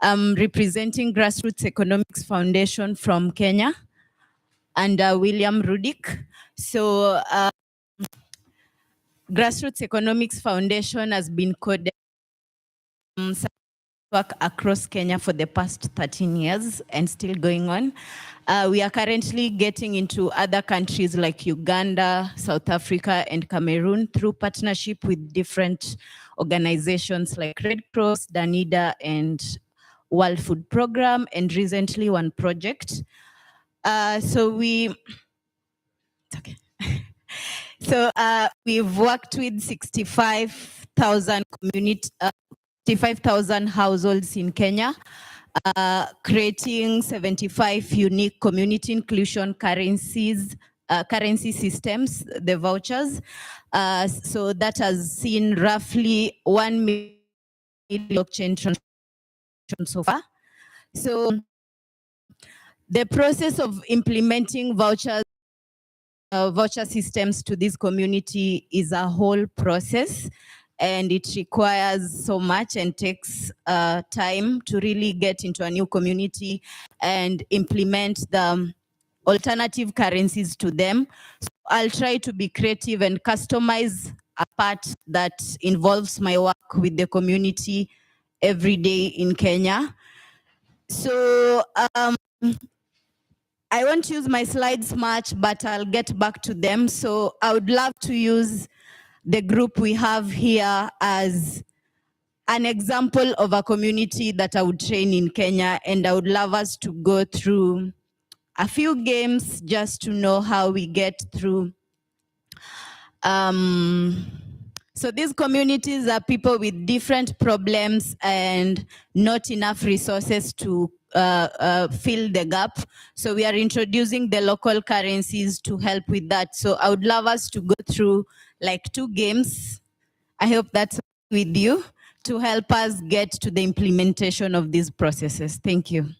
I'm representing Grassroots Economics Foundation from Kenya and William Rudik. So Grassroots Economics Foundation has been coded work across Kenya for the past 13 years and still going on. We are currently getting into other countries like Uganda, South Africa, and Cameroon through partnership with different organizations like Red Cross, Danida, and World Food Program, and recently one project. We've worked with 65,000 community, 65,000 households in Kenya, creating 75 unique community inclusion currencies, currency systems, the vouchers. So that has seen roughly 1 million blockchain transactions so far. So the process of implementing voucher systems to this community is a whole process, and it requires so much and takes time to really get into a new community and implement the alternative currencies to them. So I'll try to be creative and customize a part that involves my work with the community every day in Kenya. So I won't use my slides much, but I'll get back to them. So I would love to use the group we have here as an example of a community that I would train in Kenya, and I would love us to go through a few games just to know how we get through. So these communities are people with different problems and not enough resources to fill the gap. So we are introducing the local currencies to help with that. So I would love us to go through like 2 games. I hope that's with you to help us get to the implementation of these processes. Thank you.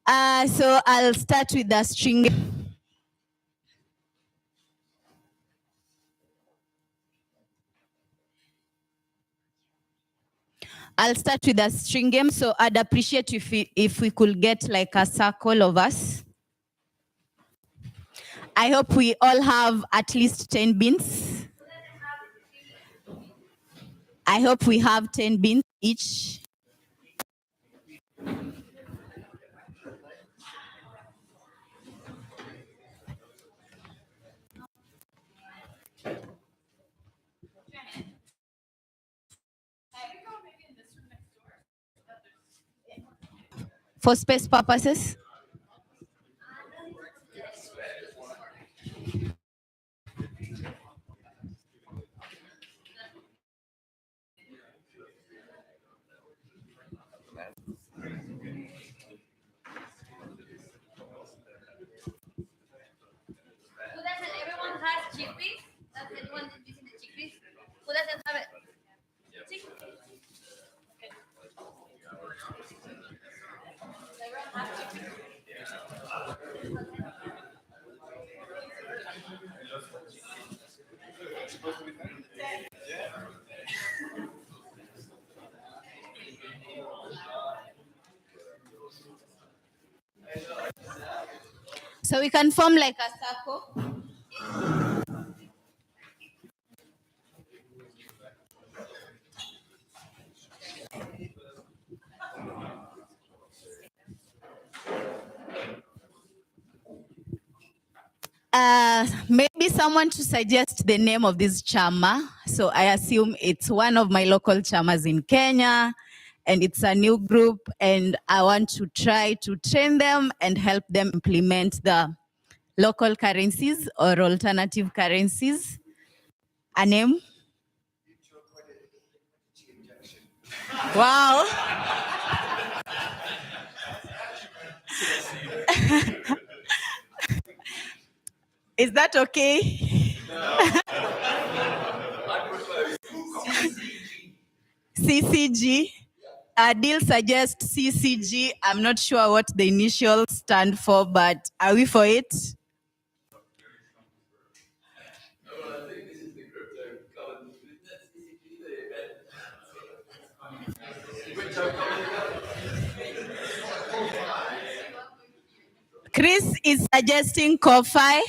So I'll start with the string. I'll start with a string game. So I'd appreciate if we could get like a circle of us. I hope we all have at least 10 beans. I hope we have 10 beans each. For space purposes. Everyone has chickpeas? Does anyone using the chickpeas? Who doesn't have it? So we can form like a circle. Maybe someone to suggest the name of this chama. So I assume it's one of my local chamas in Kenya, and it's a new group, and I want to try to train them and help them implement the local currencies or alternative currencies. A name? Wow. Is that okay? CCG. Deal suggests CCG. I'm not sure what the initials stand for, but are we for it? Chris is suggesting Ko-Fi.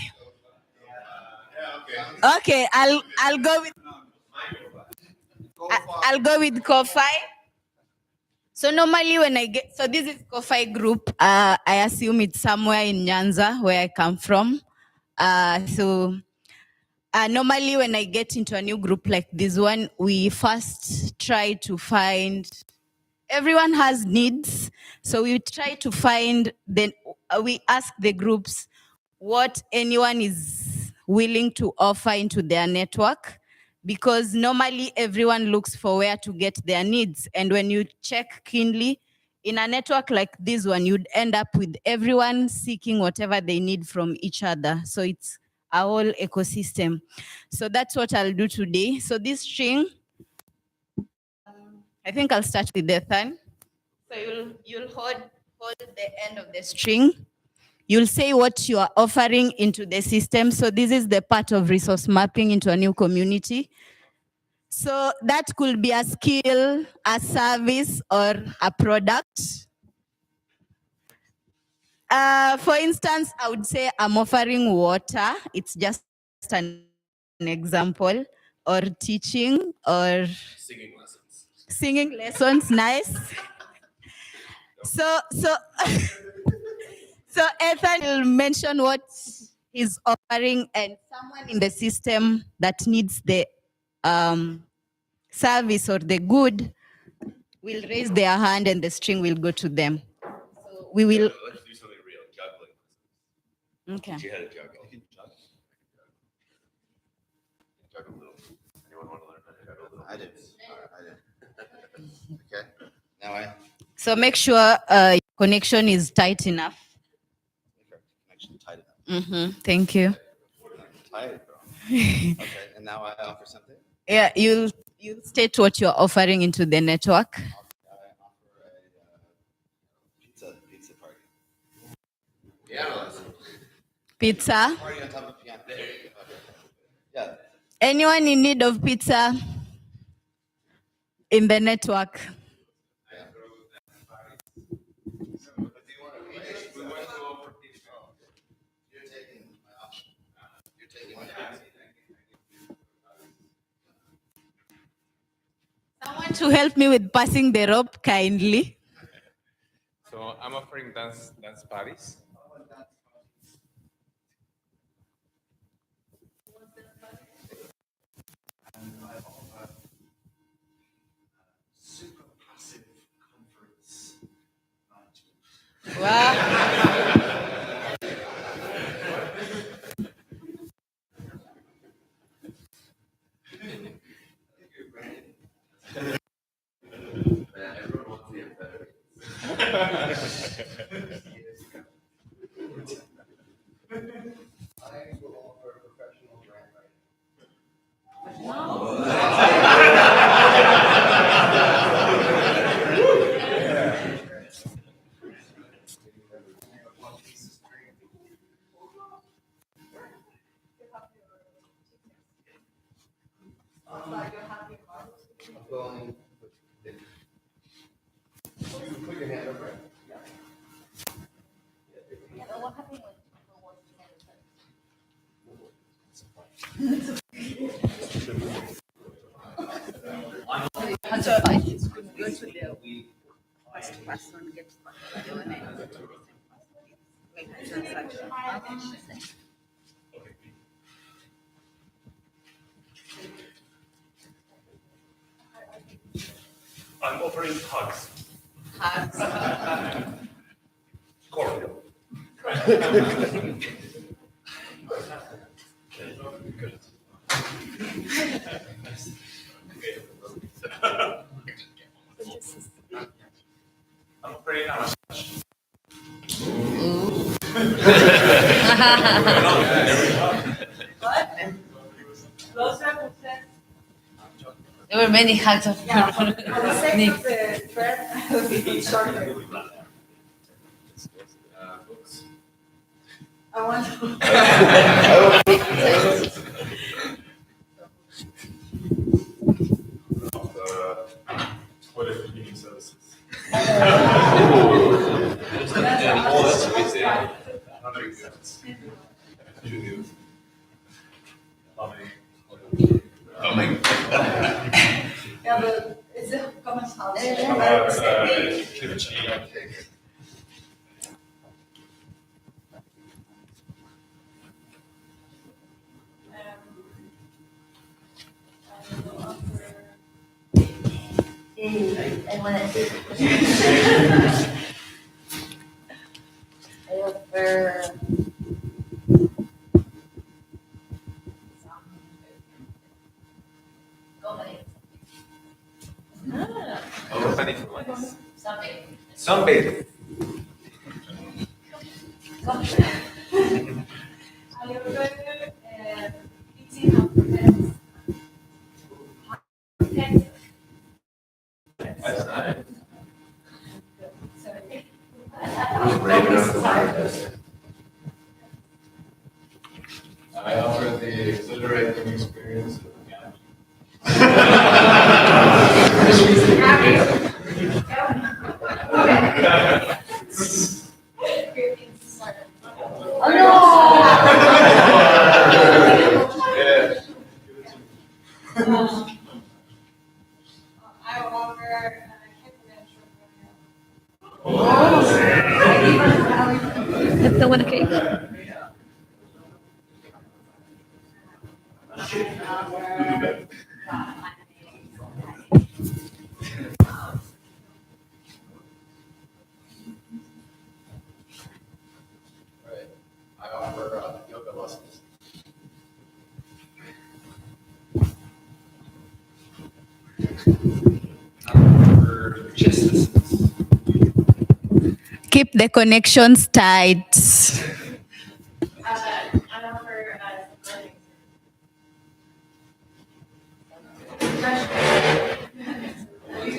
Okay, I'll go with I'll go with Ko-Fi. So normally when I get, so this is Ko-Fi group. I assume it's somewhere in Nyanza where I come from. Normally when I get into a new group like this one, we first try to find, everyone has needs. So we try to find, then we ask the groups what anyone is willing to offer into their network, because normally everyone looks for where to get their needs. And when you check keenly, in a network like this one, you'd end up with everyone seeking whatever they need from each other. So it's a whole ecosystem. So that's what I'll do today. So this string, I think I'll start with the third. So you'll hold the end of the string. You'll say what you are offering into the system. So this is the part of resource mapping into a new community. So that could be a skill, a service, or a product. For instance, I would say I'm offering water. It's just an example. Or teaching, or Singing lessons. Singing lessons, nice. So so Ethan will mention what he's offering, and someone in the system that needs the service or the good will raise their hand, and the string will go to them. So we will. Let's do something real. Juggling. Okay. She had a juggle. You can juggle. Juggle a little. Anyone want to learn how to juggle a little? I did. Okay. Now So make sure your connection is tight enough. connection tight enough. Thank you. Tight, bro. Okay. And now I offer something. Yeah, you'll state what you're offering into the network. I offer a pizza party. Yeah. Pizza. Party on top of piano. Yeah. Anyone in need of pizza in the network? You're taking my option. You're taking my option. Someone to help me with passing the rope, kindly. So I'm offering dance parties. Super passive conference. Wow. Everyone wants the amphetamines. I will offer professional grant writing. Going. You put your hand up, right? I'm offering hugs. Cordial. I'm offering how much? There were many hugs of On the sake of the thread, we started. Books. I want to. Toilet cleaning services. That's Plumbing. Yeah, but it's a common house. How about kimchi? I want to. I offer. Company. Oh, funny for once. Something. Sunbathing. I order eating of friends. That's nice. Sorry. I offer the exhilarating experience of gambling. Oh no! Yeah. I order That's the one cake. Right. I offer yoga lessons. I offer chess lessons. Keep the connections tight. I offer learning.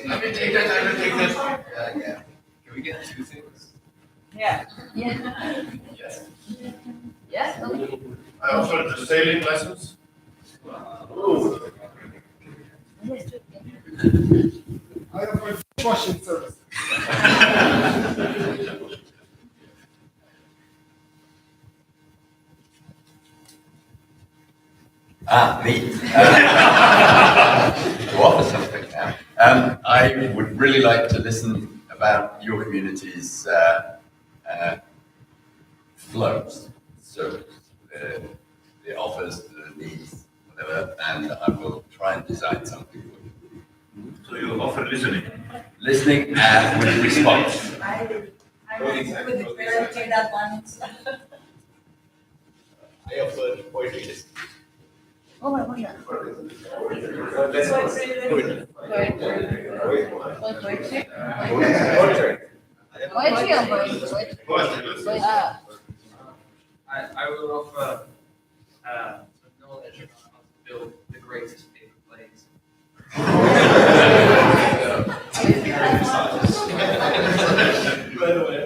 I'm gonna take that. I'm gonna take this. Yeah. Can we get two things? Yeah. Yeah. Yes. Yes. I offer the sailing lessons. I offer washing service. Me. To offer something now. I would really like to listen about your community's flows, so the offers, the needs, whatever, and I will try and design something for you. So you offer listening. Listening and with response. I would take that one. I offer poetry lessons. Oh my God. Lessons. Poetry. Poetry or poetry? Poetry lessons. I will offer some knowledge on how to build the greatest paper planes. By the way.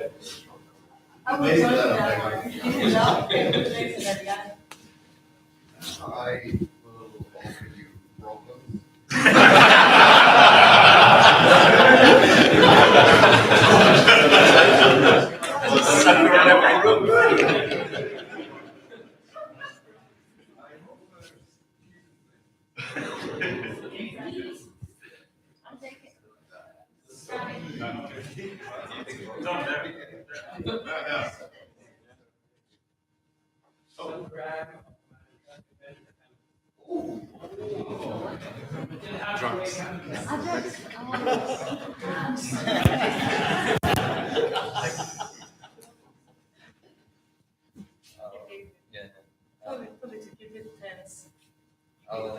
I would join that one. You know, I will offer you problems. Probably to keep it tense. I'll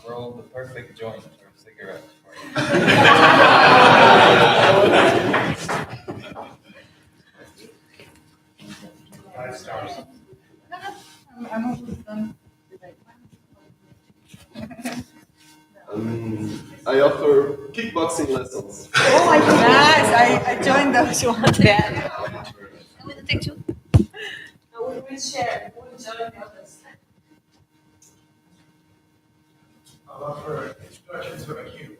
roll the perfect joint or cigarette for you. 5 stars. I'm okay with them. I offer kickboxing lessons. Oh my God. Nice. I joined those ones. Yeah. I want to take two. We will share. We will join the others. I'll offer introduction to a queue.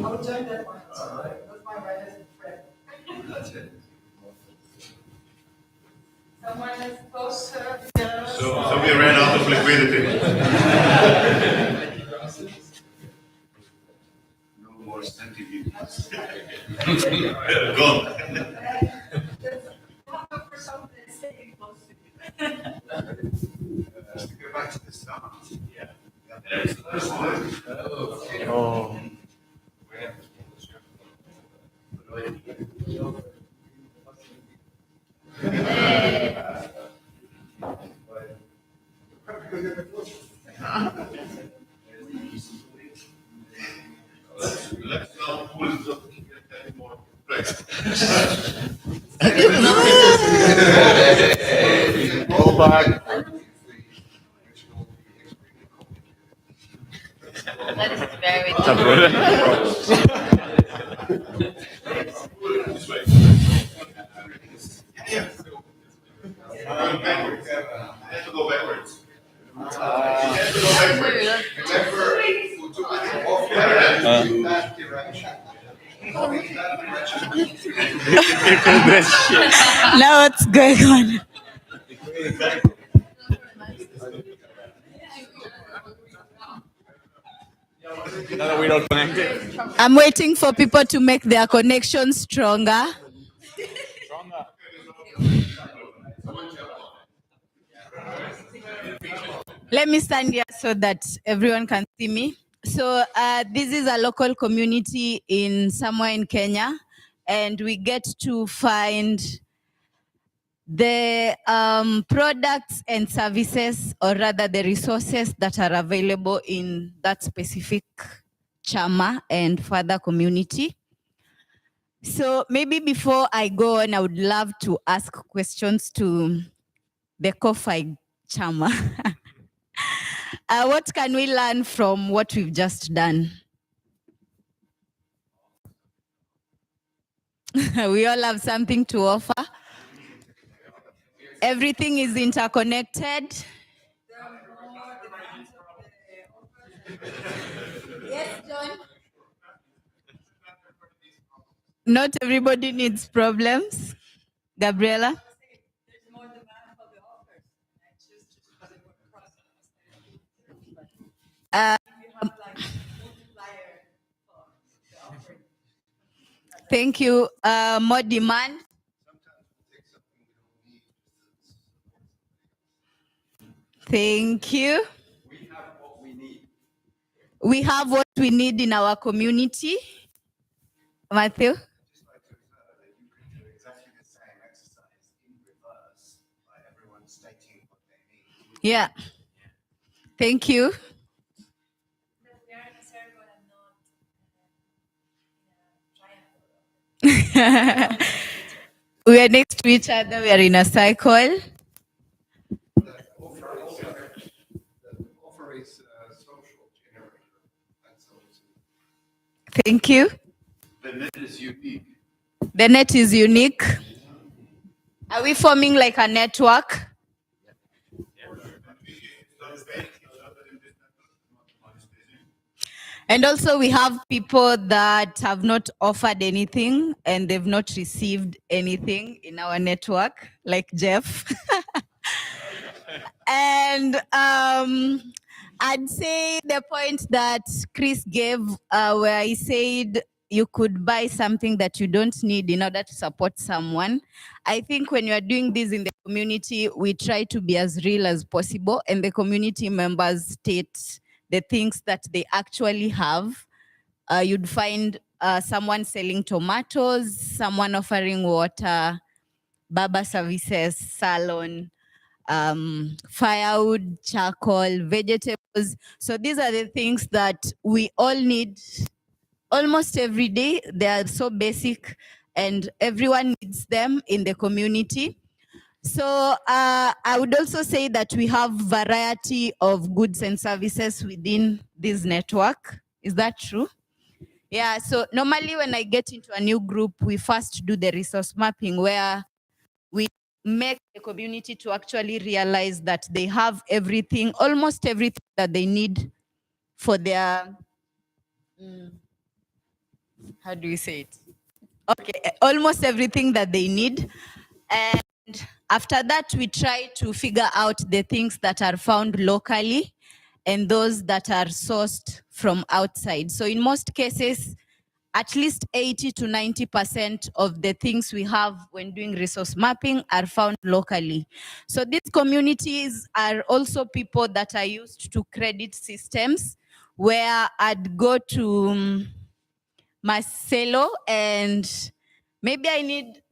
I'll join that one. That's my brightest friend. That's it. Someone is closer. So we ran out of liquidity. No more centimeters. Gone. For something that's staying close to you. Just to go back to the start. Yeah. Oh. Let's now pull the more place. Go back. That is very This way. Backwards. You have to go backwards. You have to go backwards. Remember, who took it off that direction. Now what's going on? No, we don't connect it. I'm waiting for people to make their connection stronger. Let me stand here so that everyone can see me. So this is a local community in somewhere in Kenya, and we get to find the products and services, or rather the resources that are available in that specific chama and further community. So maybe before I go on, I would love to ask questions to the Ko-Fi chama. What can we learn from what we've just done? We all have something to offer. Everything is interconnected. Yes, John? Not everybody needs problems. Gabriela? There's more demand for the offers. I choose because it would cross. You have like multiplier for the offering. Thank you. More demand? Thank you. We have what we need. We have what we need in our community. Matthew? Just like to observe that you can do exactly the same exercise in reverse by everyone stating what they need. Yeah. Thank you. We are in a circle and not in a triangle. We are next to each other. We are in a cycle. The offer is social generator. That's also. Thank you. The net is unique. The net is unique. Are we forming like a network? And also we have people that have not offered anything and they've not received anything in our network, like Jeff. And I'd say the point that Chris gave where he said you could buy something that you don't need in order to support someone. I think when you are doing this in the community, we try to be as real as possible, and the community members state the things that they actually have. You'd find someone selling tomatoes, someone offering water, barber services, salon, firewood, charcoal, vegetables. So these are the things that we all need almost every day. They are so basic and everyone needs them in the community. So I would also say that we have variety of goods and services within this network. Is that true? Yeah, so normally when I get into a new group, we first do the resource mapping where we make the community to actually realize that they have everything, almost everything that they need for their, how do you say it? Okay, almost everything that they need. And after that, we try to figure out the things that are found locally and those that are sourced from outside. So in most cases, at least 80 to 90% of the things we have when doing resource mapping are found locally. So these communities are also people that are used to credit systems, where I'd go to Marcelo and maybe I need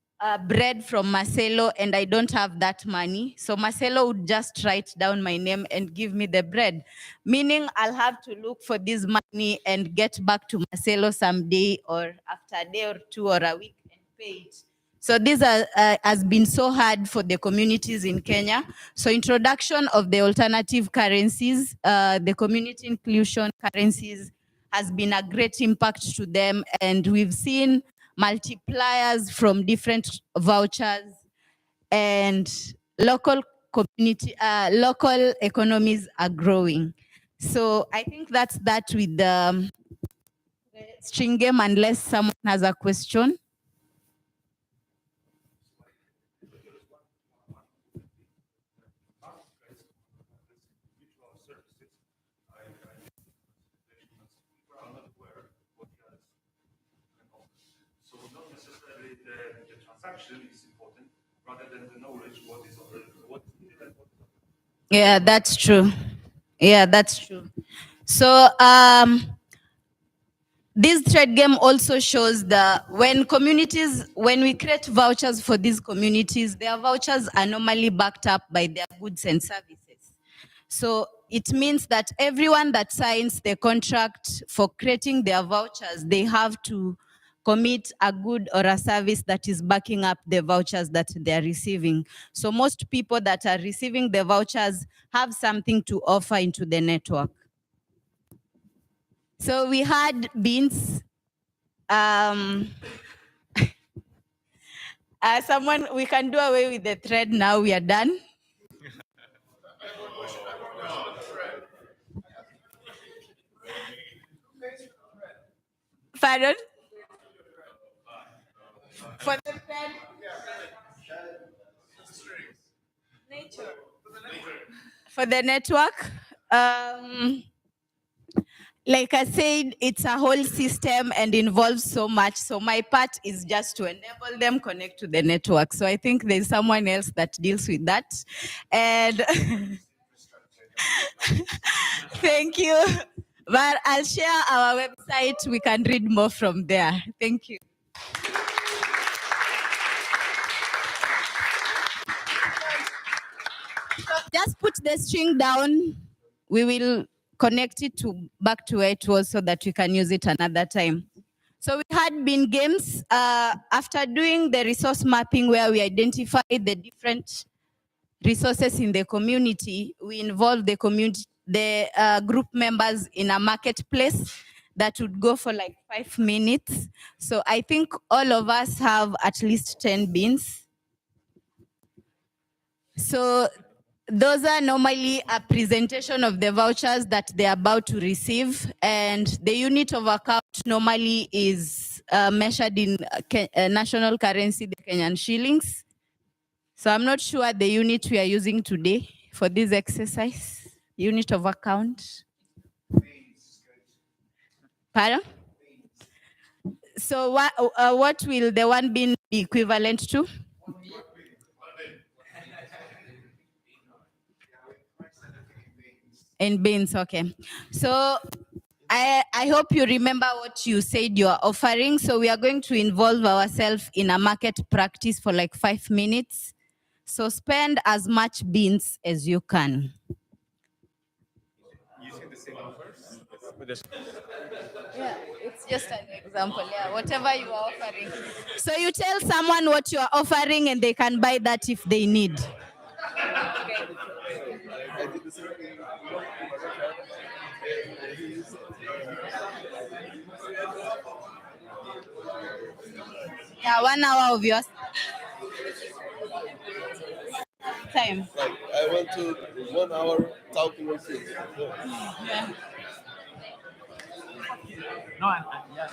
bread from Marcelo and I don't have that money. So Marcelo would just write down my name and give me the bread, meaning I'll have to look for this money and get back to Marcelo someday or after a day or two or a week and pay it. So this has been so hard for the communities in Kenya. So introduction of the alternative currencies, the community inclusion currencies has been a great impact to them. And we've seen multipliers from different vouchers and local local economies are growing. So I think that's that with the string game, unless someone has a question. So not necessarily the transaction is important, rather than the knowledge what is needed and what is not. Yeah, that's true. Yeah, that's true. So this trade game also shows when we create vouchers for these communities, their vouchers are normally backed up by their goods and services. So it means that everyone that signs the contract for creating their vouchers, they have to commit a good or a service that is backing up the vouchers that they're receiving. So most people that are receiving the vouchers have something to offer into the network. So we had beans. Someone, we can do away with the thread now. We are done. Pardon? For the thread? Nature. For the network? Like I said, it's a whole system and involves so much. So my part is just to enable them connect to the network. So I think there's someone else that deals with that. And thank you. But I'll share our website. We can read more from there. Thank you. Just put the string down. We will connect it back to where it was so that we can use it another time. So we had been games. After doing the resource mapping where we identify the different resources in the community, we involve the community, the group members in a marketplace that would go for like 5 minutes. So I think all of us have at least 10 bins. So those are normally a presentation of the vouchers that they're about to receive. And the unit of account normally is measured in national currency, the Kenyan shillings. So I'm not sure the unit we are using today for this exercise. Unit of account. Pardon? So what will the one bin be equivalent to? In bins, okay. So I hope you remember what you said you are offering. So we are going to involve ourselves in a market practice for like 5 minutes. So spend as much beans as you can. Using the same offers? Yeah, it's just an example. Yeah, whatever you are offering. So you tell someone what you are offering and they can buy that if they need. Yeah, 1 hour of yours. Time. Like I want to 1 hour talking with you. Yeah. No, yeah.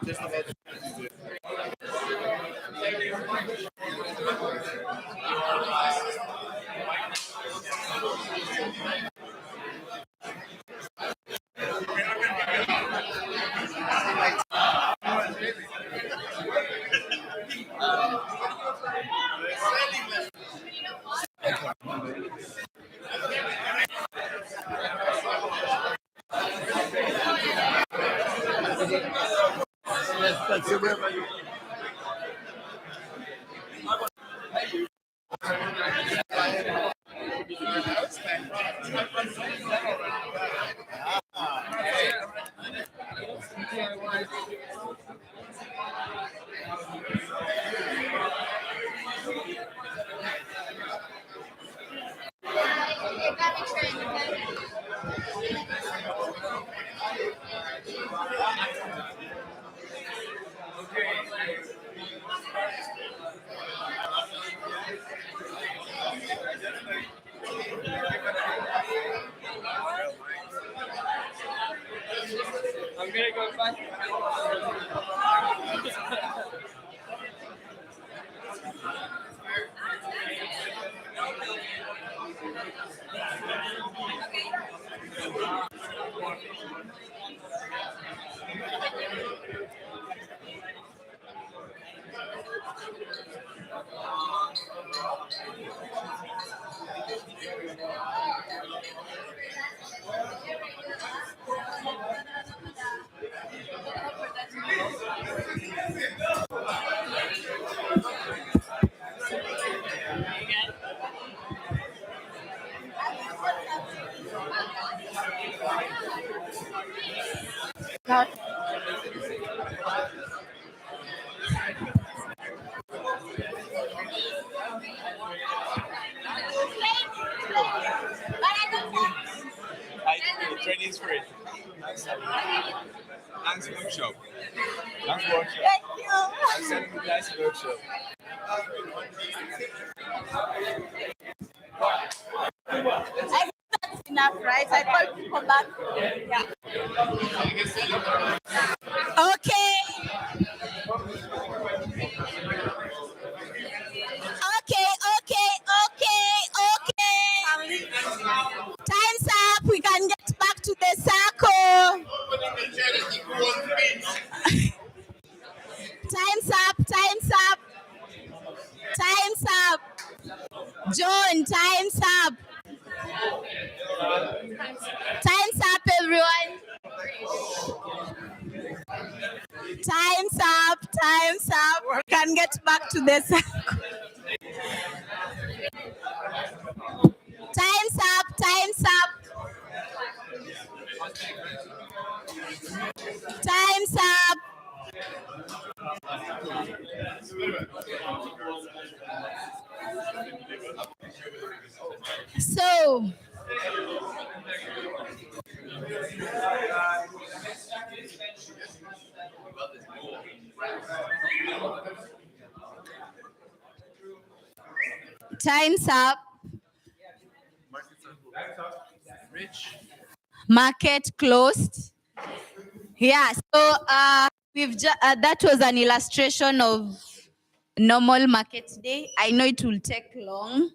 Just about I'm gonna go back. training is free. Thanks workshop. Thanks workshop. Thank you. I'm sending you guys a workshop. I think that's enough, right? I called people back. Yeah. Okay. Okay. Time's up. We can get back to the circle. Time's up. Time's up. Time's up. John, time's up. Time's up, everyone. Time's up. Time's up. We can get back to the circle. Time's up. Time's up. Time's up. So, time's up. Market closed. Yeah, so that was an illustration of normal market day. I know it will take long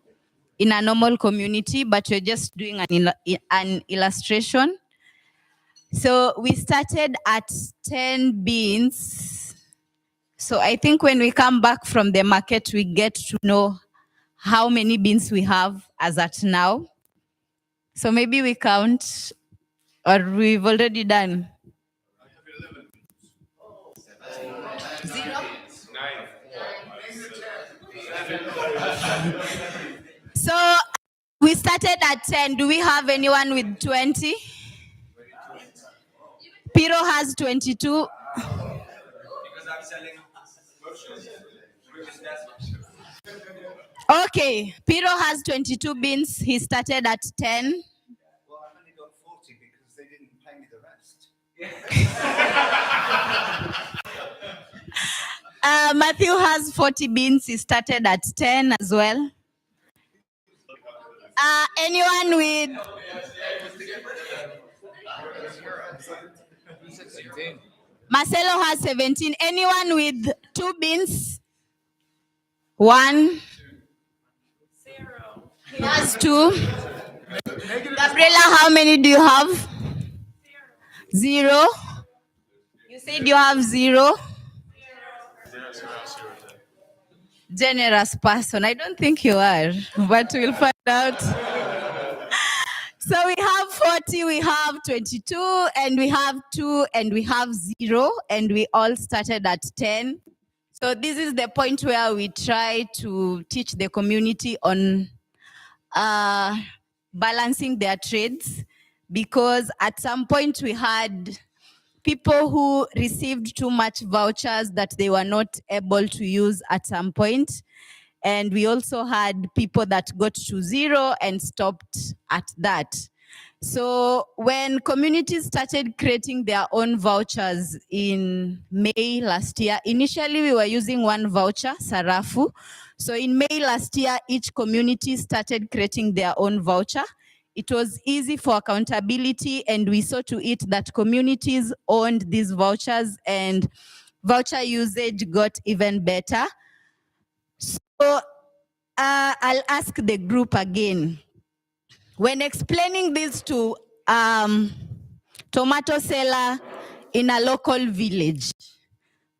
in a normal community, but we're just doing an illustration. So we started at 10 beans. So I think when we come back from the market, we get to know how many beans we have as at now. So maybe we count, or we've already done. 0. So we started at 10. Do we have anyone with 20? Piro has 22. Because I'm selling vouchers. Okay, Piro has 22 beans. He started at 10. Matthew has 40 beans. He started at 10 as well. Anyone with Marcelo has 17. Anyone with 2 beans? 1. 0. He has 2. Gabriela, how many do you have? 0. You said you have 0. Generous person. I don't think you are, but we'll find out. So we have 40, we have 22, and we have 2, and we have 0, and we all started at 10. So this is the point where we try to teach the community on balancing their trades, because at some point we had people who received too much vouchers that they were not able to use at some point. And we also had people that got to 0 and stopped at that. So when communities started creating their own vouchers in May last year, initially we were using 1 voucher, Sarafu. So in May last year, each community started creating their own voucher. It was easy for accountability, and we saw to it that communities owned these vouchers and voucher usage got even better. So I'll ask the group again. When explaining this to tomato seller in a local village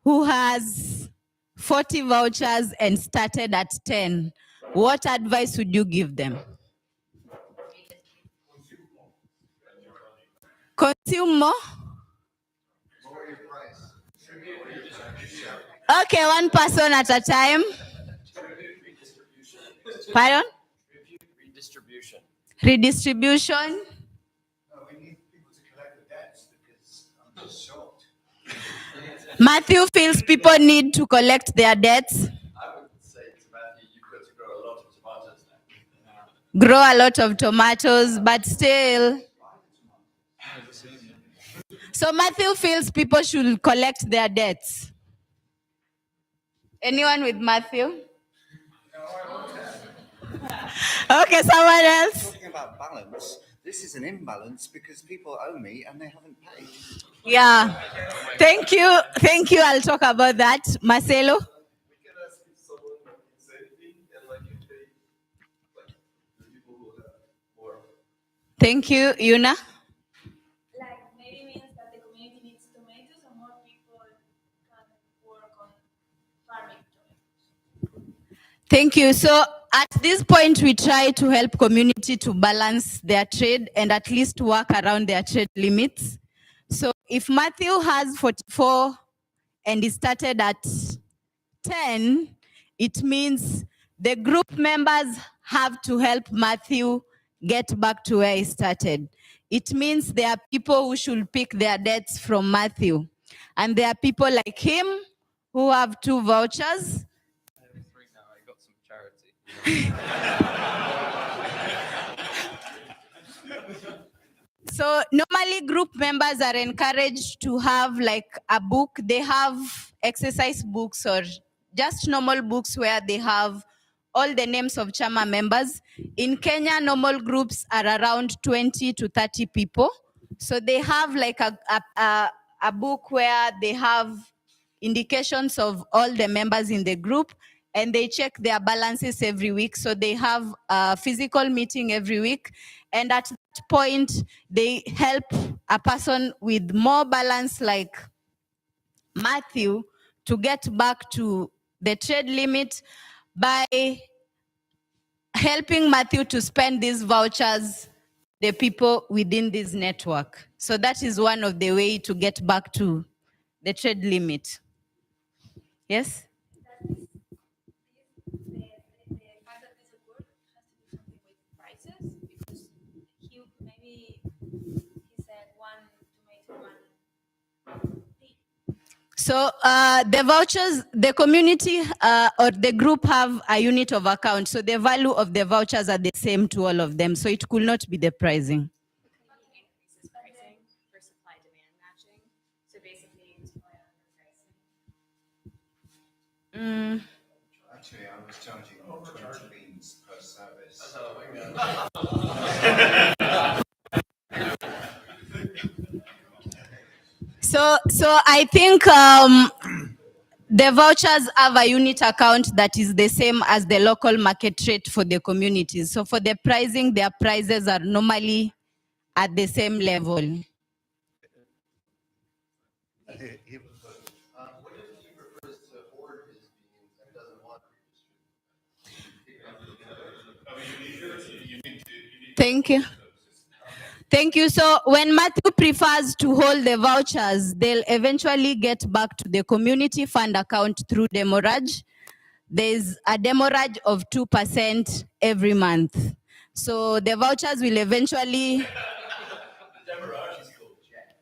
who has 40 vouchers and started at 10, what advice would you give them? Consume more? Okay, 1 person at a time. Pardon? Redistribution. Redistribution. We need people to collect the debts because I'm just shocked. Matthew feels people need to collect their debts. I would say to Matthew, you've got to grow a lot of tomatoes now. Grow a lot of tomatoes, but still. So Matthew feels people should collect their debts. Anyone with Matthew? Okay, someone else. Talking about balance, this is an imbalance because people owe me and they haven't paid. Yeah. Thank you. Thank you. I'll talk about that. Marcelo? We can ask if someone is anything and like if they, like the people who have more. Thank you. Yuna? Like maybe means that the community needs tomatoes and more people can work on farming tomatoes. Thank you. So at this point, we try to help community to balance their trade and at least work around their trade limits. So if Matthew has 44 and he started at 10, it means the group members have to help Matthew get back to where he started. It means there are people who should pick their debts from Matthew. And there are people like him who have 2 vouchers. I have 3 now. I got some charity. So normally group members are encouraged to have like a book. They have exercise books or just normal books where they have all the names of Chama members. In Kenya, normal groups are around 20 to 30 people. So they have like a book where they have indications of all the members in the group, and they check their balances every week. So they have a physical meeting every week. And at that point, they help a person with more balance like Matthew to get back to the trade limit by helping Matthew to spend these vouchers, the people within this network. So that is one of the way to get back to the trade limit. Yes? The fact that this would work has to do something with prices because maybe he said 1 tomato, 1 pea. So the vouchers, the community or the group have a unit of account. So the value of the vouchers are the same to all of them. So it could not be the pricing. Pricing for supply demand matching. So basically, it's going on Mm. your pricing. Actually, I was charging 20 beans per service. Oh my God. So I think the vouchers have a unit account that is the same as the local market rate for the communities. So for the pricing, their prices are normally at the same level. What if he refers to hoard his beans and doesn't want to Thank you. Thank you. So when Matthew prefers to hold the vouchers, they'll eventually get back to the community fund account through demurrage. There's a demurrage of 2% every month. So the vouchers will eventually... The demurrage is called Jack.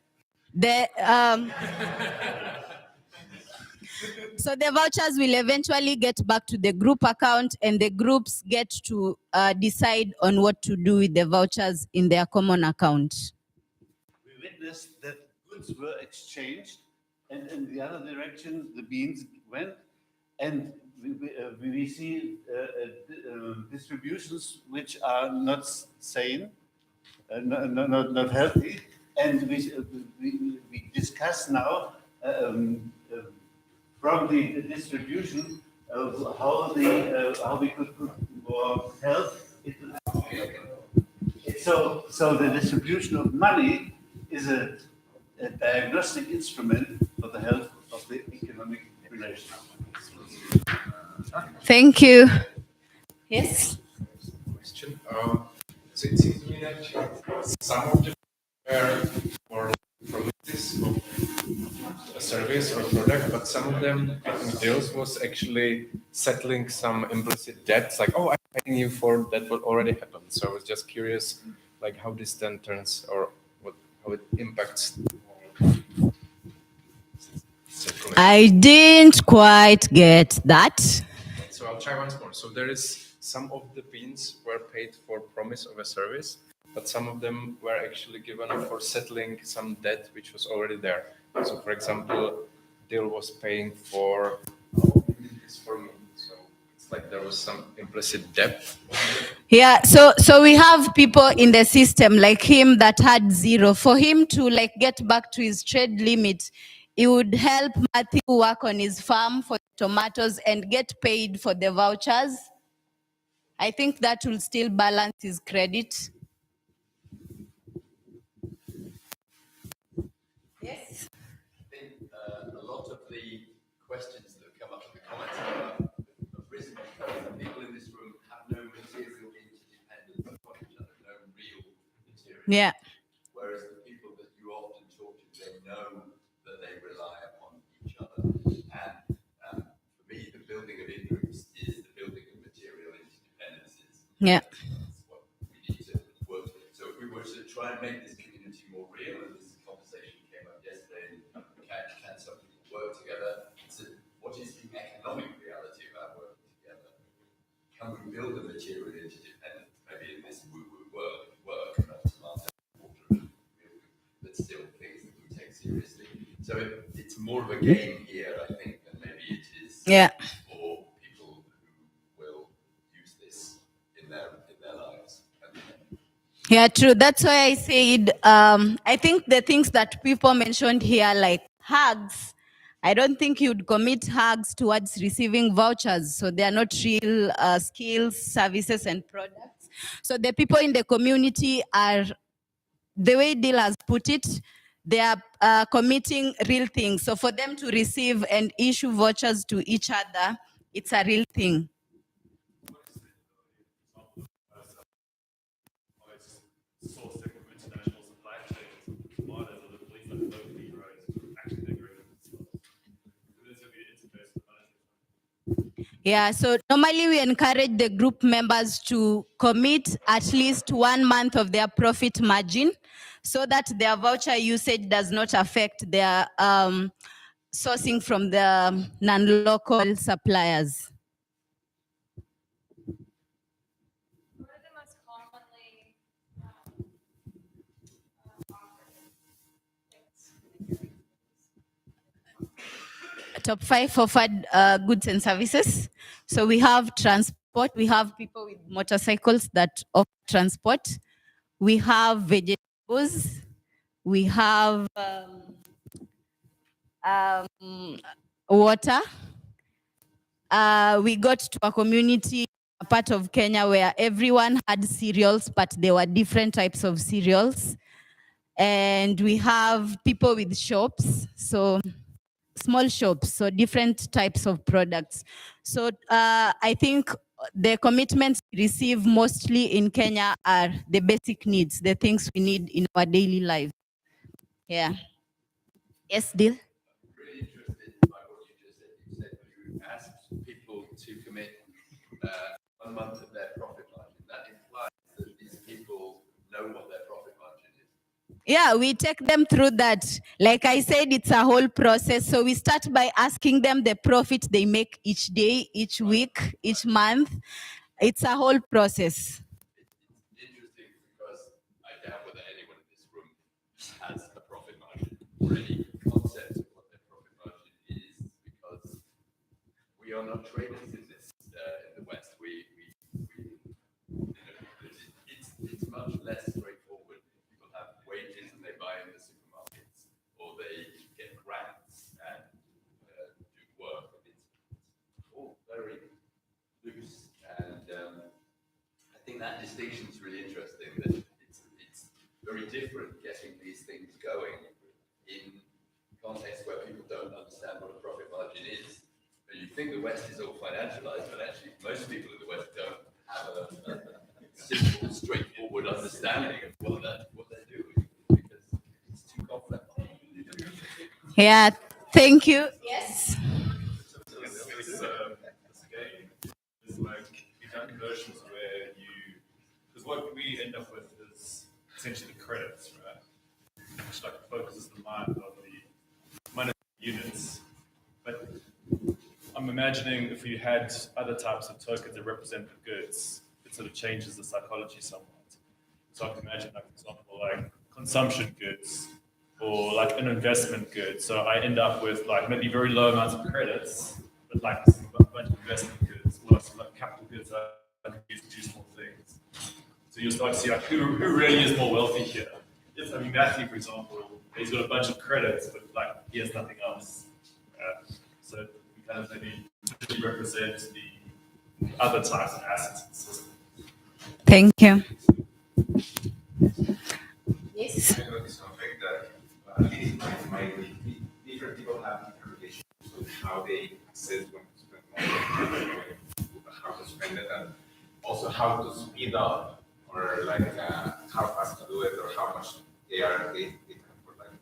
So the vouchers will eventually get back to the group account, and the groups get to decide on what to do with the vouchers in their common account. We witnessed that goods were exchanged, and in the other direction, the beans went, and we see distributions which are not sane, not healthy, and we discuss now from the distribution of how we could put more health into so the distribution of money is a diagnostic instrument for the health of the economic relations. Thank you. Yes? question. So it seems to me that some of the were promises of a service or product, but some of them, I think deals was actually settling some implicit debts, like, oh, I'm paying you for that what already happened. So I was just curious, like how this then turns, or how it impacts. I didn't quite get that. So I'll try once more. So there is some of the beans were paid for promise of a service, but some of them were actually given for settling some debt which was already there. So for example, deal was paying for this for me. So it's like there was some implicit debt. Yeah, so we have people in the system like him that had zero. For him to like get back to his trade limit, it would help Matthew work on his farm for tomatoes and get paid for the vouchers. I think that will still balance his credit. Yes? I think a lot of the questions that come up in the comments have risen because the people in this room have no material interdependence upon each other, no real material. Yeah. Whereas the people that you often talk to, they know that they rely upon each other. And for me, the building of in-groups is the building of material interdependencies. Yeah. That's what we need to work with. So if we were to try and make this community more real, and this conversation came up yesterday, and can some people work together? So what is the economic reality of our working together? Can we build a material interdependence? Maybe in this woo-woo work, not tomato water, but still things that we take seriously. So it's more of a game here, I think, than maybe it is for people who will use this in their lives. Yeah, true. That's why I said, I think the things that people mentioned here, like hugs, I don't think you'd commit hugs towards receiving vouchers. So they are not real skills, services, and products. So the people in the community are, the way Dil has put it, they are committing real things. So for them to receive and issue vouchers to each other, it's a real thing. Sourcing from international supply chains, providers or the police that locally heroes actually integrated with stuff. So this would be interface with management. Yeah, so normally we encourage the group members to commit at least 1 month of their profit margin so that their voucher usage does not affect their sourcing from the non-local suppliers. What are the most commonly offered things? top 5 offered goods and services. So we have transport. We have people with motorcycles that offer transport. We have vegetables. We have water. We got to a community, a part of Kenya where everyone had cereals, but there were different types of cereals. And we have people with shops, so small shops, so different types of products. So I think the commitments we receive mostly in Kenya are the basic needs, the things we need in our daily life. Yeah. Yes, Dil? Really interested by what you just said. You said you asked people to commit 1 month of their profit margin. That implies that these people know what their profit margin is. Yeah, we take them through that. Like I said, it's a whole process. So we start by asking them the profit they make each day, each week, each month. It's a whole process. It's interesting because I doubt whether anyone in this room has a profit margin or any concept of what their profit margin is, because we are not traders in this in the West. It's much less straightforward. People have wages and they buy in the supermarkets, or they get grants and do work. It's all very loose, and I think that distinction is really interesting. That it's very different getting these things going in context where people don't understand what a profit margin is. But you think the West is all financialized, but actually most people in the West don't have a simple, straightforward understanding of what they're doing, because it's too complex. Yeah, thank you. Yes. This game is like we've done versions where because what we end up with is essentially the credits, right? Which like focuses the mind on the monetary units. But I'm imagining if you had other types of tokens that represent the goods, it sort of changes the psychology somewhat. So I can imagine, like, for example, like consumption goods or like an investment good. So I end up with like maybe very low amounts of credits, but like a bunch of investment goods, or some like capital goods that I can use to do small things. So you'll start to see like who really is more wealthy here. Yes, I mean Matthew, for example, he's got a bunch of credits, but like he has nothing else. So we kind of maybe represent the other types of assets in the system. Thank you. Yes. I noticed something that at least my different people have different relationships with how they assess when to spend money, how to spend it, and also how to speed up, or like how fast to do it, or how much they can afford. Like,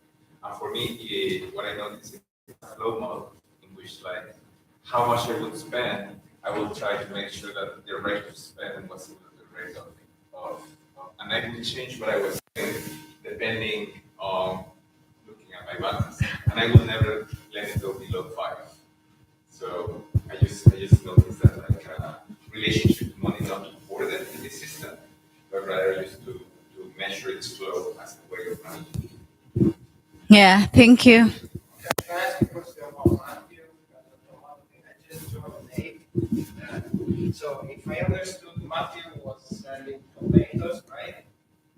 and for me, what I noticed is a flow model in which like how much I would spend, I will try to make sure that the rate of spend was equal to the rate of and I will change what I was saying depending on looking at my balance, and I will never let it go below 5. So I just noticed that like relationship to money is not important in the system, but rather just to measure its flow as a way of money. Yeah, thank you. Can I ask a question about Matthew? I just joined late. So if I understood, Matthew was selling tomatoes, right?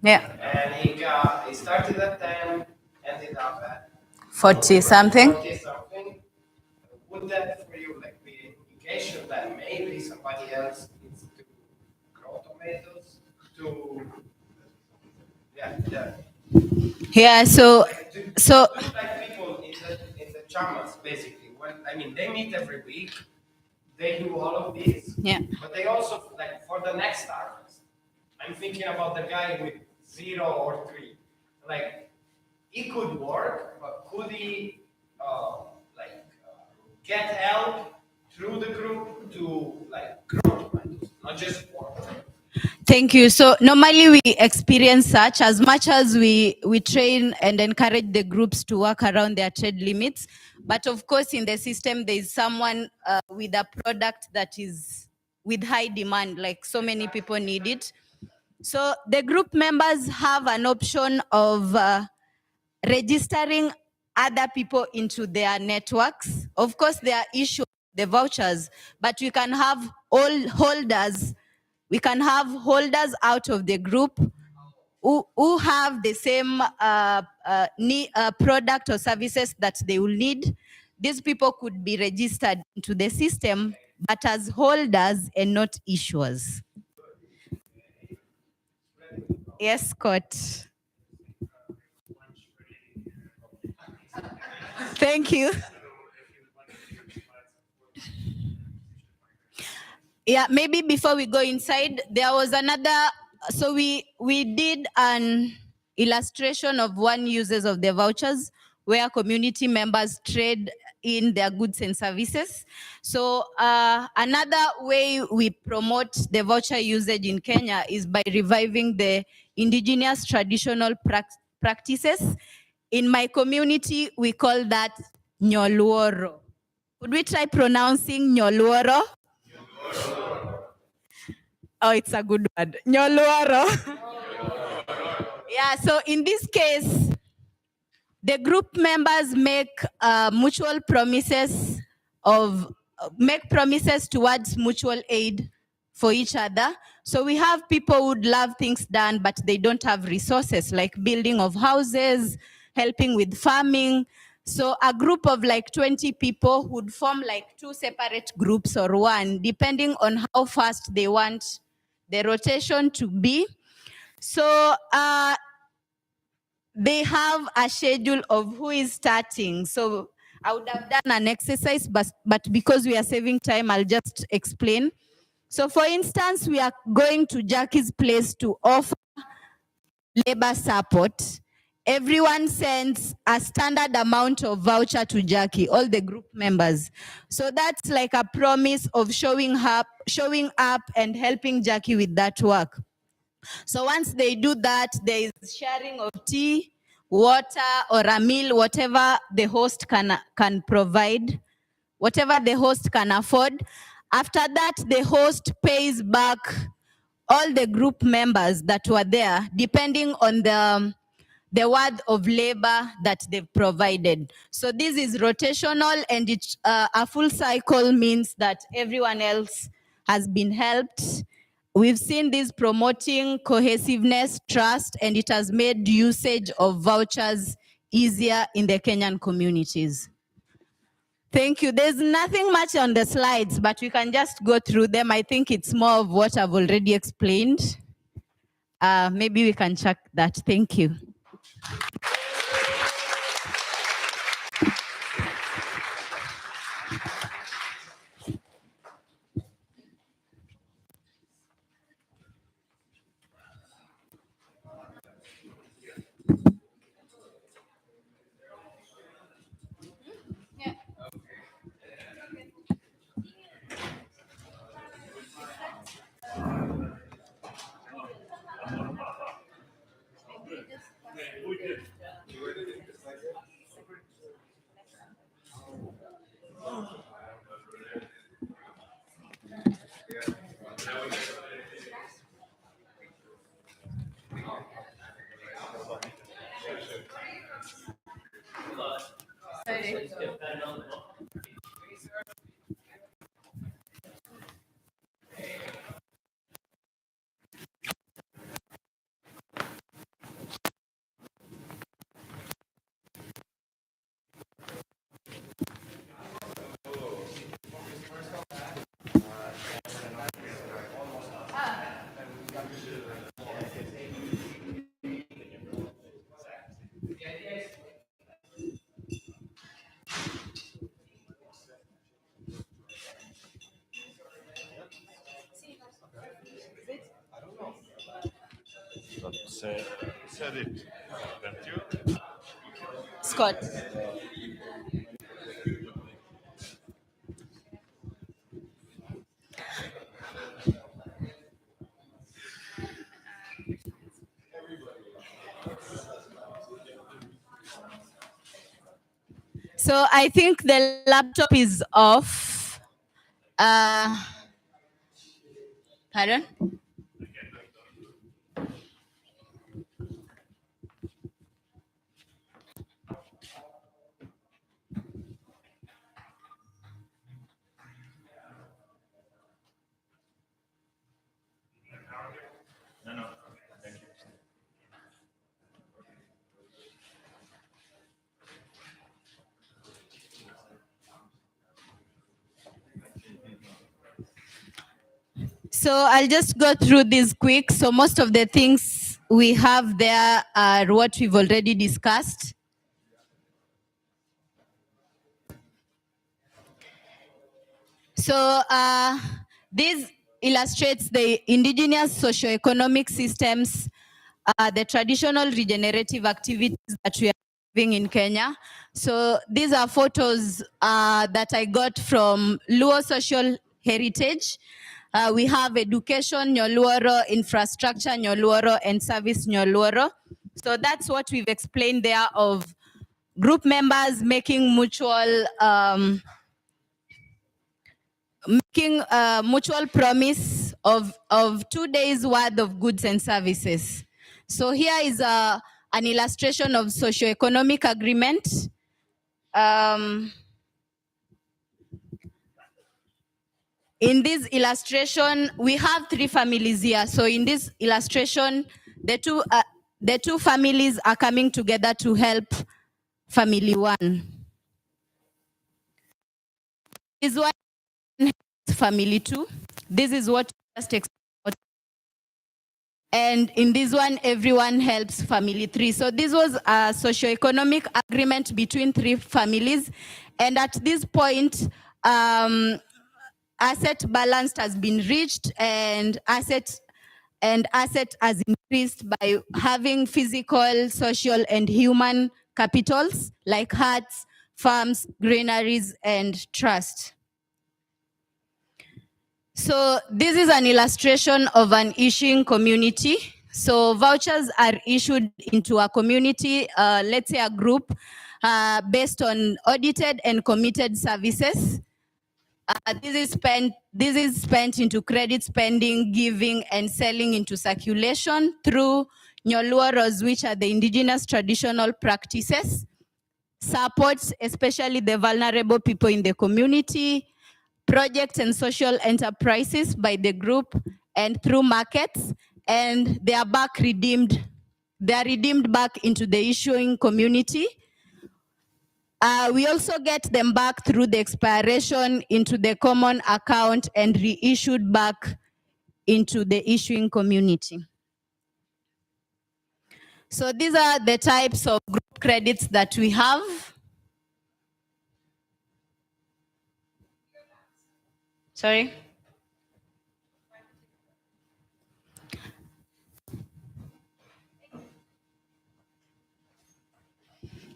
Yeah. And he started at 10, ended up at 40 something. 40 something. Would that for you like be an indication that maybe somebody else needs to grow tomatoes to Yeah, so like people in the chamas basically, when I mean they meet every week, they do all of this, yeah, but they also like for the next harvest. I'm thinking about the guy with 0 or 3. Like he could work, but could he get help through the group to like grow tomatoes, not just work? Thank you. So normally we experience such, as much as we train and encourage the groups to work around their trade limits. But of course, in the system, there is someone with a product that is with high demand, like so many people need it. So the group members have an option of registering other people into their networks Of course, there are issues, the vouchers, but we can have all holders. We can have holders out of the group who have the same product or services that they will need. These people could be registered into the system, but as holders and not issuers. Yes, Scott. Thank you. Yeah, maybe before we go inside, there was another. So we did an illustration of one uses of the vouchers where community members trade in their goods and services. So another way we promote the voucher usage in Kenya is by reviving the indigenous traditional practices. In my community, we call that Nyoluoro. Could we try pronouncing Nyoluoro? Oh, it's a good word. Nyoluoro. Yeah, so in this case, the group members make mutual promises make promises towards mutual aid for each other. So we have people who would love things done, but they don't have resources like building of houses, helping with farming. So a group of like 20 people would form like two separate groups or one, depending on how fast they want the rotation to be. So they have a schedule of who is starting. So I would have done an exercise, but because we are saving time, I'll just explain. So for instance, we are going to Jackie's place to offer labor support. Everyone sends a standard amount of voucher to Jackie, all the group members. So that's like a promise of showing up and helping Jackie with that work. So once they do that, there is sharing of tea, water, or a meal, whatever the host can provide, whatever the host can afford. After that, the host pays back all the group members that were there, depending on the worth of labor that they've provided. So this is rotational, and it's a full cycle means that everyone else has been helped. We've seen this promoting cohesiveness, trust, and it has made usage of vouchers easier in the Kenyan communities. Thank you. There's nothing much on the slides, but we can just go through them. I think it's more of what I've already explained. Maybe we can check that. Thank you. Said it. Thank you. Scott. So I think the laptop is off. Pardon? So I'll just go through this quick. So most of the things we have there are what we've already discussed. So this illustrates the indigenous socioeconomic systems, the traditional regenerative activities that we are having in Kenya. So these are photos that I got from Luo Social Heritage. We have education, Nyoluoro, infrastructure, Nyoluoro, and service, Nyoluoro. So that's what we've explained there of group members making mutual mutual promise of 2 days worth of goods and services. So here is an illustration of socio-economic agreement. In this illustration, we have 3 families here. So in this illustration, the two families are coming together to help family 1. This one helps family 2. This is what we just explained. And in this one, everyone helps family 3. So this was a socio-economic agreement between 3 families. And at this point, asset balance has been reached, and asset has increased by having physical, social, and human capitals like huts, farms, granaries, and trust. So this is an illustration of an issuing community. So vouchers are issued into a community, let's say a group, based on audited and committed services. This is spent into credit spending, giving, and selling into circulation through Nyoluoros, which are the indigenous traditional practices, supports especially the vulnerable people in the community, projects and social enterprises by the group, and through markets, and they are redeemed back into the issuing community. We also get them back through the expiration into the common account and reissued back into the issuing community. So these are the types of group credits that we have. Sorry?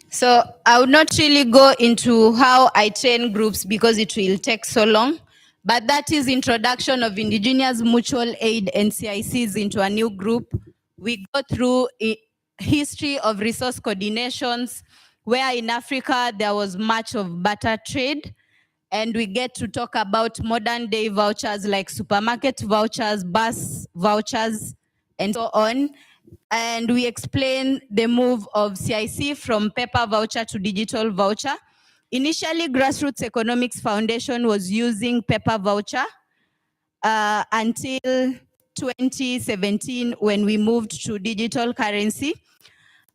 So I would not really go into how I train groups because it will take so long, but that is introduction of indigenous mutual aid and CICs into a new group. We go through a history of resource coordinations, where in Africa there was much of barter trade, and we get to talk about modern day vouchers like supermarket vouchers, bus vouchers, and so on. And we explain the move of CIC from paper voucher to digital voucher. Initially, Grassroots Economics Foundation was using paper voucher until 2017 when we moved to digital currency.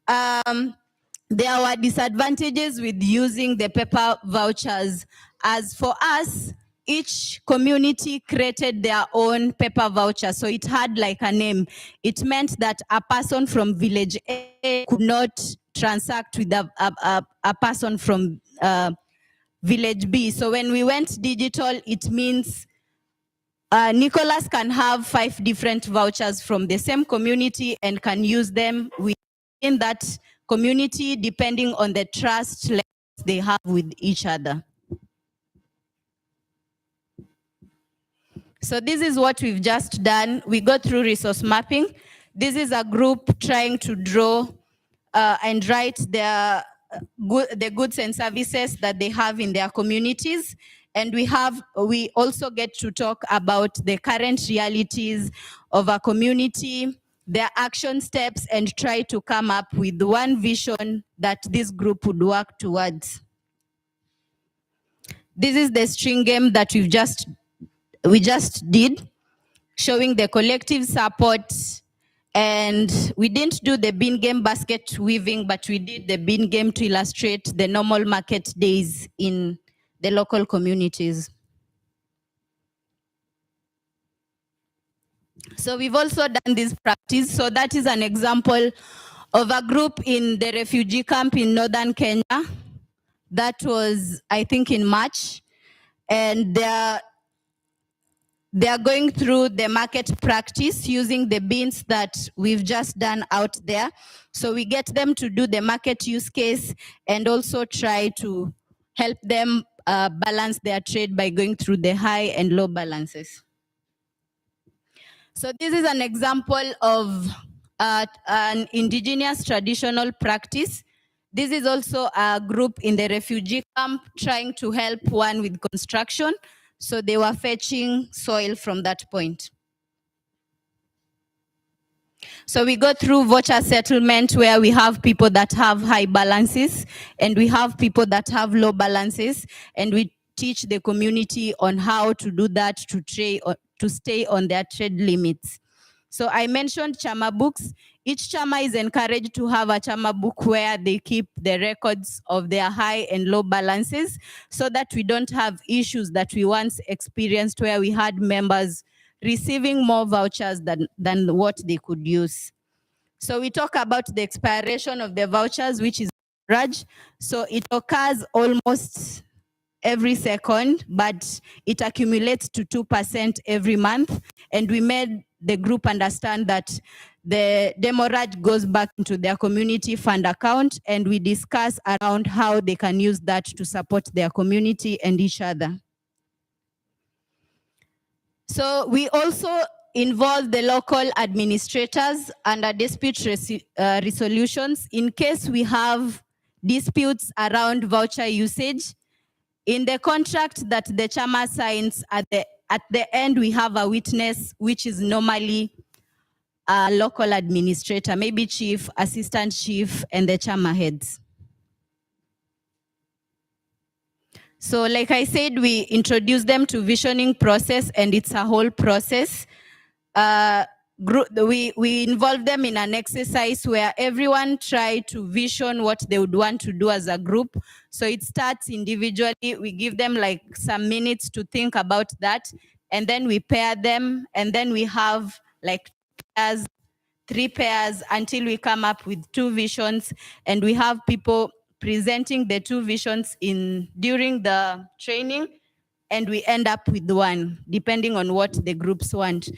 There were disadvantages with using the paper vouchers. As for us, each community created their own paper voucher. So it had like a name. It meant that a person from village A could not transact with a person from village B. So when we went digital, it means Nicholas can have 5 different vouchers from the same community and can use them within that community depending on the trust levels they have with each other. So this is what we've just done. We go through resource mapping. This is a group trying to draw and write the goods and services that they have in their communities. And we also get to talk about the current realities of a community, their action steps, and try to come up with one vision that this group would work towards. This is the string game that we just did, showing the collective support. And we didn't do the bean game basket weaving, but we did the bean game to illustrate the normal market days in the local communities. So we've also done this practice. So that is an example of a group in the refugee camp in northern Kenya. That was, I think, in March. And they are going through the market practice using the bins that we've just done out there. So we get them to do the market use case and also try to help them balance their trade by going through the high and low balances. So this is an example of an indigenous traditional practice. This is also a group in the refugee camp trying to help one with construction. So they were fetching soil from that point. So we go through voucher settlement where we have people that have high balances and we have people that have low balances, and we teach the community on how to do that to stay on their trade limits. So I mentioned chama books. Each chama is encouraged to have a chama book where they keep the records of their high and low balances so that we don't have issues that we once experienced where we had members receiving more vouchers than what they could use. So we talk about the expiration of the vouchers, which is Raj. So it occurs almost every second, but it accumulates to 2% every month. And we made the group understand that the demurrage goes back into their community fund account, and we discuss around how they can use that to support their community and each other. So we also involve the local administrators under dispute resolutions in case we have disputes around voucher usage. In the contract that the chama signs at the end, we have a witness, which is normally a local administrator, maybe chief, assistant chief, and the chama heads. So like I said, we introduce them to visioning process, and it's a whole process. We involve them in an exercise where everyone try to vision what they would want to do as a group. So it starts individually. We give them like some minutes to think about that, and then we pair them, and then we have like pairs, 3 pairs until we come up with 2 visions, and we have people presenting the 2 visions during the training, and we end up with 1, depending on what the groups want.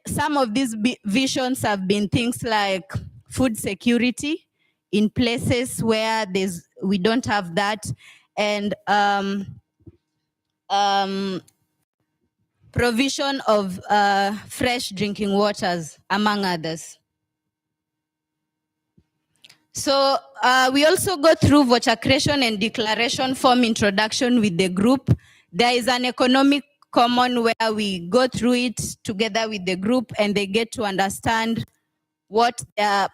Some of these visions have been things like food security in places where we don't have that, and provision of fresh drinking waters, among others. So we also go through voucher creation and declaration form introduction with the group. There is an economic common where we go through it together with the group, and they get to understand what the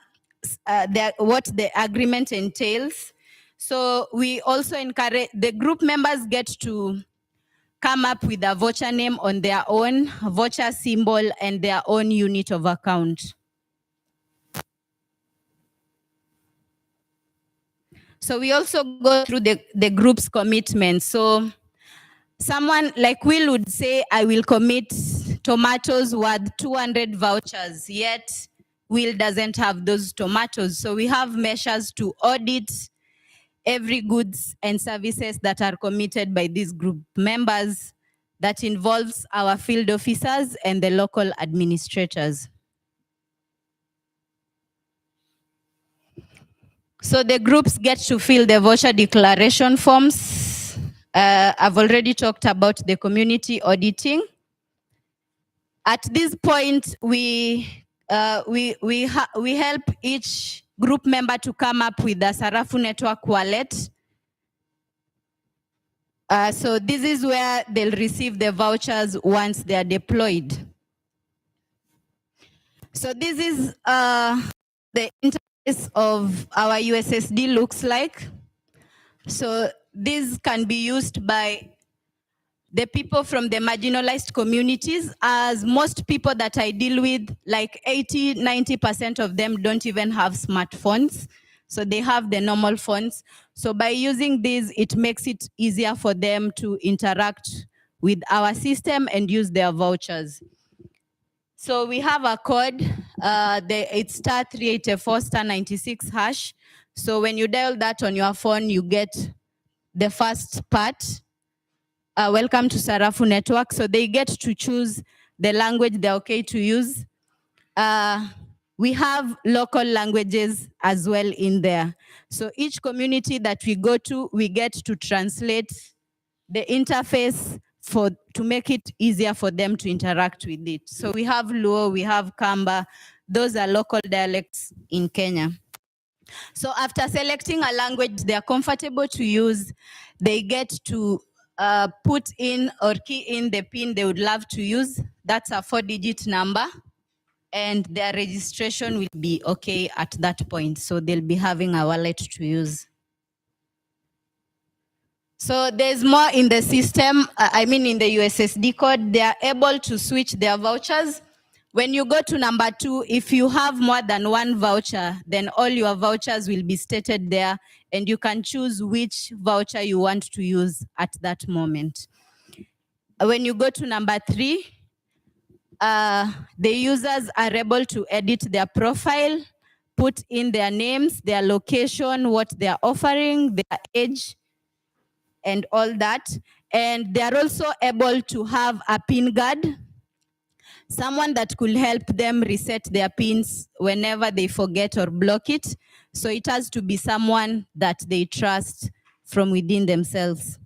agreement entails. So we also encourage the group members get to come up with a voucher name on their own, voucher symbol, and their own unit of account. So we also go through the group's commitment. So someone like Will would say, I will commit tomatoes worth 200 vouchers, yet Will doesn't have those tomatoes. So we have measures to audit every goods and services that are committed by these group members. That involves our field officers and the local administrators. So the groups get to fill the voucher declaration forms. I've already talked about the community auditing. At this point, we help each group member to come up with a Sarafu network wallet. So this is where they'll receive the vouchers once they are deployed. So this is the interface of our USSD looks like. So this can be used by the people from the marginalized communities, as most people that I deal with, like 80–90% of them don't even have smartphones. So they have the normal phones. So by using this, it makes it easier for them to interact with our system and use their vouchers. So we have a code, it's star 384 star 96 hash. So when you dial that on your phone, you get the first part. Welcome to Sarafu Network. So they get to choose the language they're okay to use. We have local languages as well in there. So each community that we go to, we get to translate the interface to make it easier for them to interact with it. So we have Luo, we have Kamba. Those are local dialects in Kenya. So after selecting a language they're comfortable to use, they get to put in or key in the PIN they would love to use. That's a 4-digit number. And their registration will be okay at that point. So they'll be having a wallet to use. So there's more in the system, in the USSD code. They are able to switch their vouchers. When you go to number 2, if you have more than one voucher, then all your vouchers will be stated there, and you can choose which voucher you want to use at that moment. When you go to number 3, the users are able to edit their profile, put in their names, their location, what they are offering, their age, and all that. And they are also able to have a PIN guard, someone that could help them reset their PINs whenever they forget or block it. So it has to be someone that they trust from within themselves.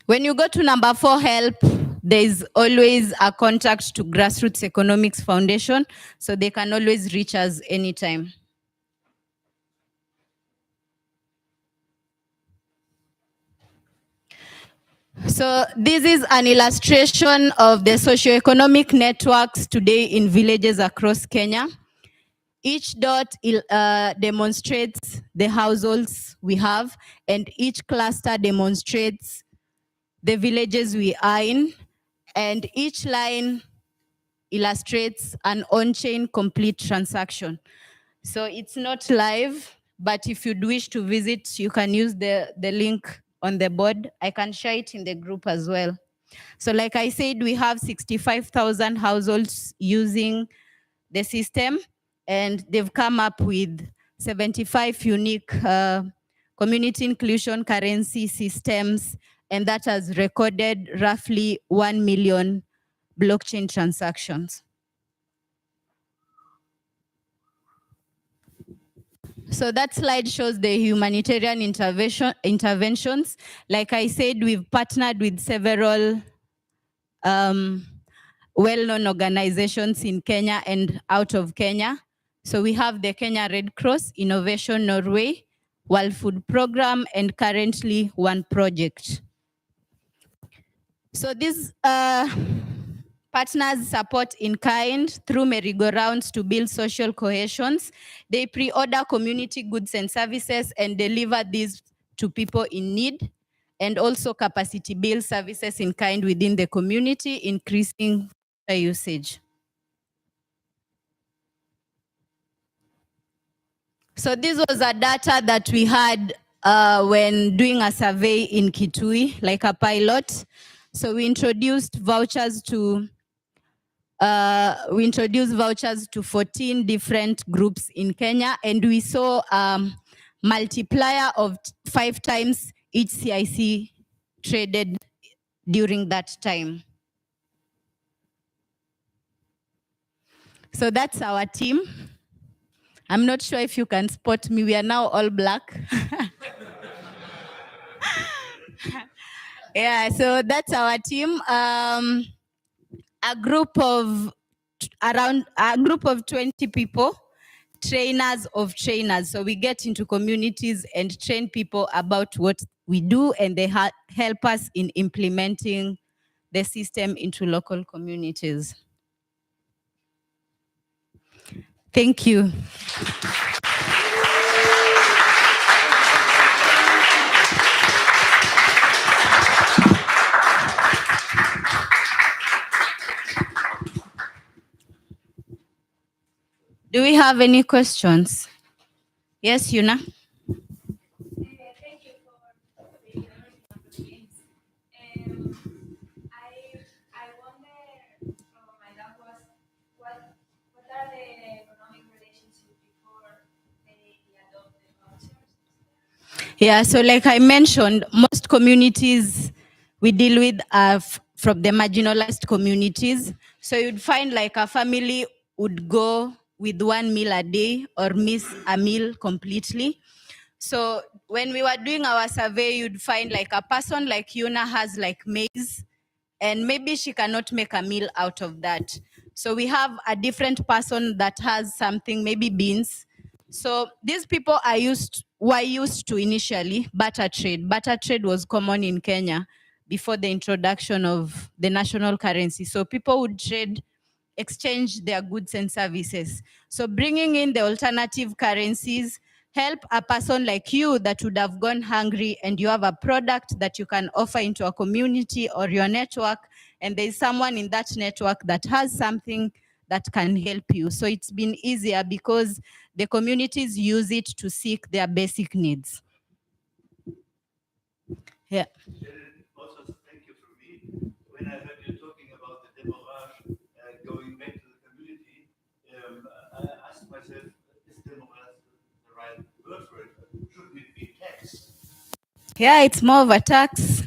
When you go to number 4, help, there's always a contact to Grassroots Economics Foundation, so they can always reach us anytime. So this is an illustration of the socioeconomic networks today in villages across Kenya. Each dot demonstrates the households we have, and each cluster demonstrates the villages we are in, and each line illustrates an on-chain complete transaction. So it's not live, but if you'd wish to visit, you can use the link on the board. I can share it in the group as well. So like I said, we have 65,000 households using the system, and they've come up with 75 unique community inclusion currency systems, and that has recorded roughly 1 million blockchain transactions. So that slide shows the humanitarian interventions. Like I said, we've partnered with several well-known organizations in Kenya and out of Kenya. So we have the Kenya Red Cross, Innovation Norway, World Food Program, and currently One Project. So these partners support in kind through merry-go-rounds to build social cohesions. They pre-order community goods and services and deliver these to people in need, and also capacity build services in kind within the community, increasing usage. So this was a data that we had when doing a survey in Kitui, like a pilot. So we introduced vouchers to 14 different groups in Kenya, and we saw multiplier of 5 times each CIC traded during that time. So that's our team. I'm not sure if you can spot me. We are now all black. Yeah, so that's our team. A group of 20 people, trainers of trainers. So we get into communities and train people about what we do, and they help us in implementing the system into local communities. Thank you. Do we have any questions? Yes, Yuna? Thank you for the games. I wonder Yeah, so like I mentioned, most communities we deal with are from the marginalized communities. So you'd find like a family would go with 1 meal a day or miss a meal completely. So when we were doing our survey, you'd find like a person like Yuna has like maize, and maybe she cannot make a meal out of that. So we have a different person that has something, maybe beans. So these people were used to initially barter trade. Barter trade was common in Kenya before the introduction of the national currency. So people would trade, exchange their goods and services. So bringing in the alternative currencies help a person like you that would have gone hungry, and you have a product that you can offer into a community or your network, and there's someone in that network that has something that can help you. So it's been easier because the communities use it to seek their basic needs. Yeah. Also, thank you for me. When I heard you talking about the démarrage going back to the community, I asked myself, is démarrage the right word for it? Shouldn't it be tax? Yeah, it's more of a tax.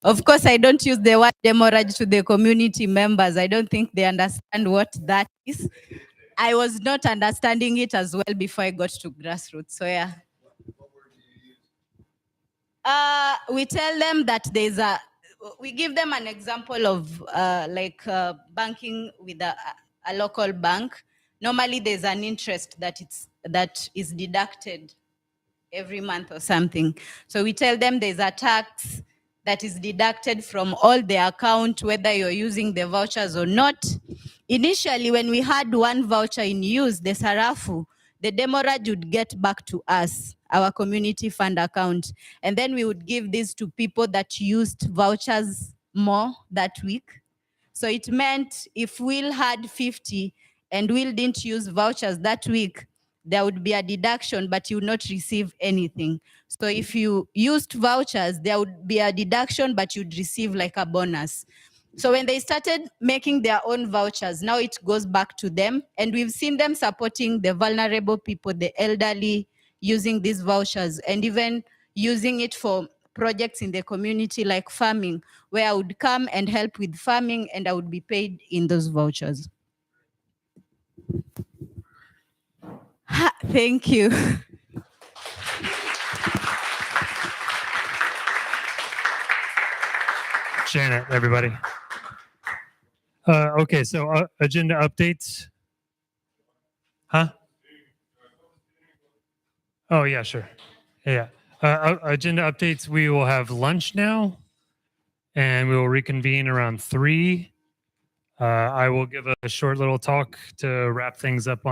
Of course, I don't use the word demurrage to the community members. I don't think they understand what that is. I was not understanding it as well before I got to grassroots. So yeah. We tell them that we give them an example of banking with a local bank. Normally there's an interest that is deducted every month or something. So we tell them there's a tax that is deducted from all the account, whether you're using the vouchers or not. Initially, when we had one voucher in use, the Sarafu, the demurrage would get back to us, our community fund account. And then we would give this to people that used vouchers more that week. So it meant if Will had 50 and Will didn't use vouchers that week, there would be a deduction, but you would not receive anything. So if you used vouchers, there would be a deduction, but you'd receive like a bonus. So when they started making their own vouchers, now it goes back to them. And we've seen them supporting the vulnerable people, the elderly, using these vouchers, and even using it for projects in the community like farming, where I would come and help with farming and I would be paid in those vouchers. Thank you. Janet, everybody. Okay, so agenda updates. Huh? Oh, yeah, sure. Yeah. Agenda updates, we will have lunch now, and we will reconvene around 3. I will give a short little talk to wrap things up on